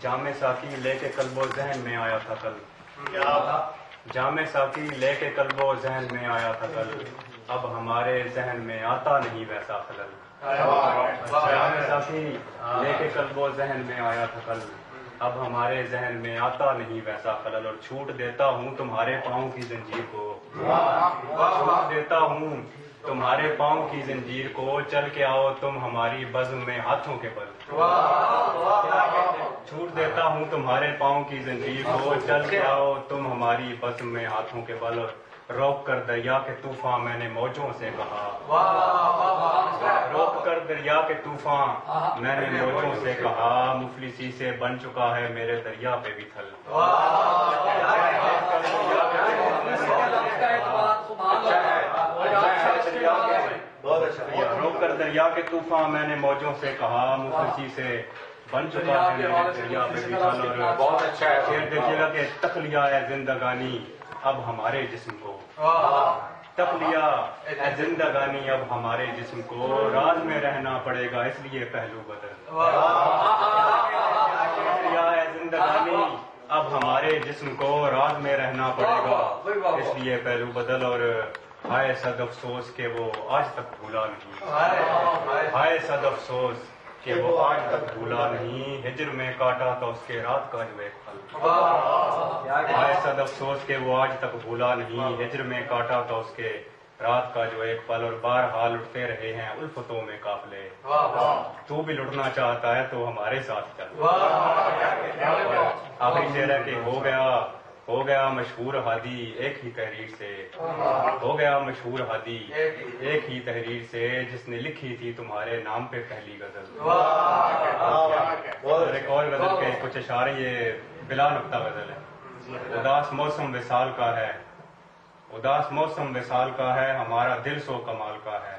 جام ساقی لے کے قلب و ذہن میں آیا تھا کل، جام ساقی لے کے قلب و ذہن میں آیا تھا کل، اب ہمارے ذہن میں آتا نہیں ویسا خلل۔ جام ساقی لے کے قلب و ذہن میں آیا تھا کل، اب ہمارے ذہن میں آتا نہیں ویسا خلل، اور چھوٹ دیتا ہوں تمہارے پاؤں کی زنجیر کو، چھوٹ دیتا ہوں تمہارے پاؤں کی زنجیر کو، چل کے آؤ تم ہماری بزم میں ہاتھوں کے بل۔ چھوٹ دیتا ہوں تمہارے پاؤں کی زنجیر کو، چل کے آؤ تم ہماری بزم میں ہاتھوں کے بل، روک کر دریا کے طوفان میں نے موجوں سے کہا، روک کر دریا کے طوفان میں نے موجوں سے کہا، مفلسی سے بن چکا ہے میرے دریا پہ بھی تھل۔ روک کر دریا کے طوفان میں نے موجوں سے کہا، مفلسی سے بن چکا ہے میرے دریا پہ بھی تھل۔ اور بہت اچھا ہے شعر دیکھیے گا کہ تک لیا ہے زندگانی اب ہمارے جسم کو، تک لیا ہے زندگانی اب ہمارے جسم کو، راز میں رہنا پڑے گا اس لیے پہلو بدل۔ تک لیا ہے زندگانی اب ہمارے جسم کو، راز میں رہنا پڑے گا اس لیے پہلو بدل، اور ہائے صد افسوس کہ وہ آج تک بھولا نہیں، ہائے صد افسوس کہ وہ آج تک بھولا نہیں، ہجر میں کاٹا تھا اس کے رات کا جو ایک پھل۔ ہائے صد افسوس کہ وہ آج تک بھولا نہیں، ہجر میں کاٹا تھا اس کے رات کا جو ایک پل، اور بہرحال اٹھتے رہے ہیں الفتوں میں قافلے، تو بھی لٹنا چاہتا ہے تو ہمارے ساتھ چل۔ آخری شعر ہے کہ ہو گیا مشہور ہادی ایک ہی تحریر سے، ہو گیا مشہور ہادی ایک ہی تحریر سے، جس نے لکھی تھی تمہارے نام پہ پہلی غزل۔ اور ایک اور غزل کے کچھ اشعار، یہ بلا نقطہ غزل ہے۔ اداس موسم وصال کا ہے، اداس موسم وصال کا ہے، ہمارا دل سو کمال کا ہے،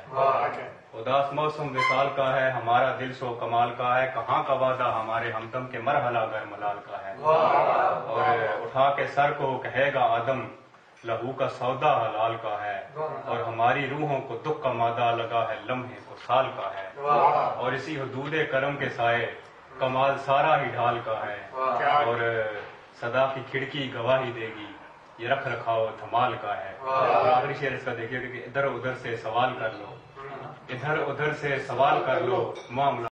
اداس موسم وصال کا ہے، ہمارا دل سو کمال کا ہے، کہاں کا وعدہ ہمارے ہمدم کے مرحلہ گر ملال کا ہے، اور اٹھا کے سر کو کہے گا آدم لہو کا سودا حلال کا ہے، اور ہماری روحوں کو دکھ کا مادہ لگا ہے لمحے کو سال کا ہے، اور اسی حدود کرم کے سائے کمال سارا ہی ڈھال کا ہے، اور صدا کی کھڑکی گواہی دے گی یہ رکھ رکھاؤ دھمال کا ہے۔ اور آخری شعر اس کا دیکھیے کہ ادھر ادھر سے سوال کر لو، ادھر ادھر سے سوال کر لو معاملہ